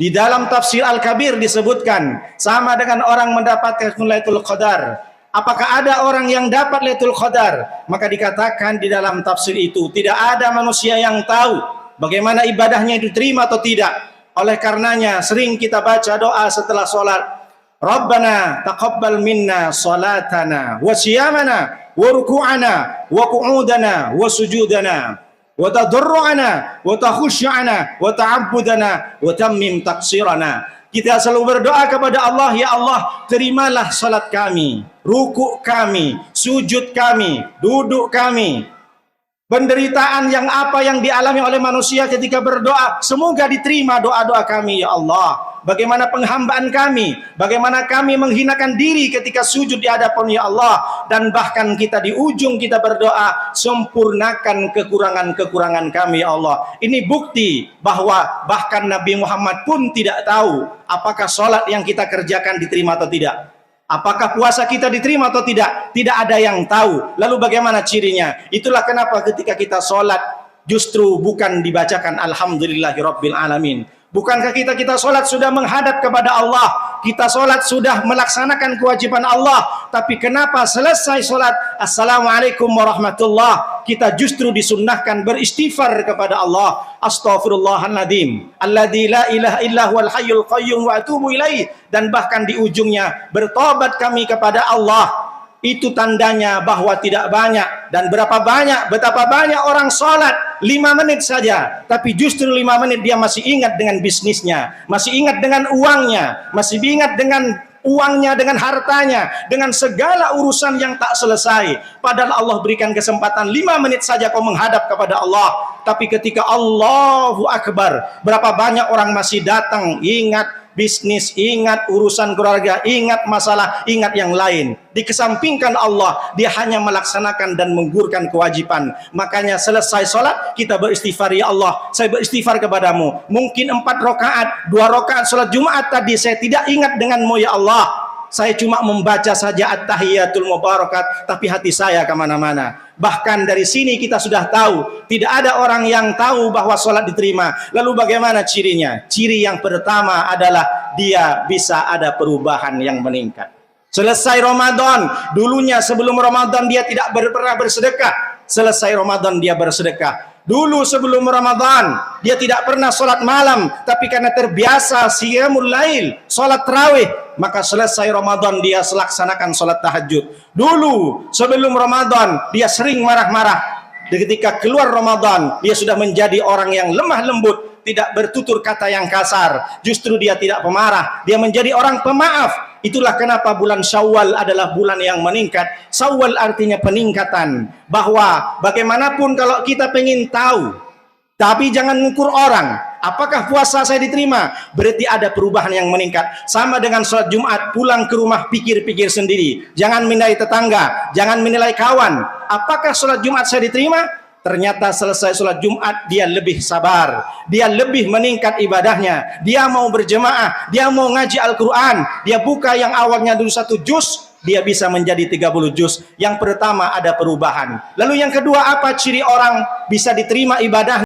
Di dalam tafsir Al-Kabir disebutkan sama dengan orang mendapatkan Lailatul Qadar. Apakah ada orang yang dapat Lailatul Qadar? Maka dikatakan di dalam tafsir itu tidak ada manusia yang tahu bagaimana ibadahnya diterima atau tidak. Oleh karenanya sering kita baca doa setelah sholat. Rabbana taqabbal minna salatana wa siyamana wa ruku'ana wa qu'udana wa sujudana wa tadarru'ana wa takhusyu'ana wa ta'abbudana wa tammim taqsirana. Kita selalu berdoa kepada Allah, ya Allah, terimalah salat kami, rukuk kami, sujud kami, duduk kami. Penderitaan yang apa yang dialami oleh manusia ketika berdoa, semoga diterima doa-doa kami, ya Allah. Bagaimana penghambaan kami, bagaimana kami menghinakan diri ketika sujud di hadapan ya Allah, dan bahkan kita di ujung kita berdoa, sempurnakan kekurangan-kekurangan kami ya Allah. Ini bukti bahwa bahkan Nabi Muhammad pun tidak tahu apakah sholat yang kita kerjakan diterima atau tidak. Apakah puasa kita diterima atau tidak? Tidak ada yang tahu. Lalu bagaimana cirinya? Itulah kenapa ketika kita sholat justru bukan dibacakan Alhamdulillahirabbil alamin. Bukankah kita sholat sudah menghadap kepada Allah, kita sholat sudah melaksanakan kewajiban Allah, tapi kenapa selesai sholat Assalamualaikum warahmatullah, kita justru disunnahkan beristighfar kepada Allah. Astaghfirullahaladzim alladzi la ilaha illa huwal hayyul qayyum wa atubu ilaih, dan bahkan di ujungnya bertobat kami kepada Allah. Itu tandanya bahwa tidak banyak, dan betapa banyak orang sholat 5 menit saja, tapi justru 5 menit dia masih ingat dengan bisnisnya, masih ingat dengan uangnya, masih ingat dengan uangnya, dengan hartanya, dengan segala urusan yang tak selesai. Padahal Allah berikan kesempatan 5 menit saja kau menghadap kepada Allah. Tapi ketika Allahu Akbar, berapa banyak orang masih datang, ingat bisnis, ingat urusan keluarga, ingat masalah, ingat yang lain. Dikesampingkan Allah, dia hanya melaksanakan dan menggugurkan kewajiban. Makanya selesai sholat kita beristighfar, ya Allah, saya beristighfar kepadamu. Mungkin 4 rakaat, 2 rakaat sholat Jumat tadi saya tidak ingat denganmu ya Allah. Saya cuma membaca saja at-tahiyatul mubarakat, tapi hati saya kemana-mana. Bahkan dari sini kita sudah tahu, tidak ada orang yang tahu bahwa sholat diterima. Lalu bagaimana cirinya? Ciri yang pertama adalah dia bisa ada perubahan yang meningkat. Selesai Ramadan, dulunya sebelum Ramadan dia tidak pernah bersedekah. Selesai Ramadan dia bersedekah. Dulu sebelum Ramadan dia tidak pernah sholat malam, tapi karena terbiasa qiyamul lail, sholat tarawih, maka selesai Ramadan dia laksanakan sholat tahajud. Dulu sebelum Ramadan dia sering marah-marah, ketika keluar Ramadan dia sudah menjadi orang yang lemah lembut, tidak bertutur kata yang kasar, justru dia tidak pemarah, dia menjadi orang pemaaf. Itulah kenapa bulan Syawal adalah bulan yang meningkat. Syawal artinya peningkatan, bahwa bagaimanapun kalau kita pengen tahu, tapi jangan mengukur orang, apakah puasa saya diterima, berarti ada perubahan yang meningkat. Sama dengan sholat Jumat, pulang ke rumah pikir-pikir sendiri, jangan menilai tetangga, jangan menilai kawan, apakah sholat Jumat saya diterima. Ternyata selesai sholat Jumat dia lebih sabar, dia lebih meningkat ibadahnya, dia mau berjemaah, dia mau ngaji Al-Quran, dia buka yang awalnya dulu 1 juz, dia bisa menjadi 30 juz. Yang pertama ada perubahan. Lalu yang kedua, apa ciri orang bisa diterima ibadah?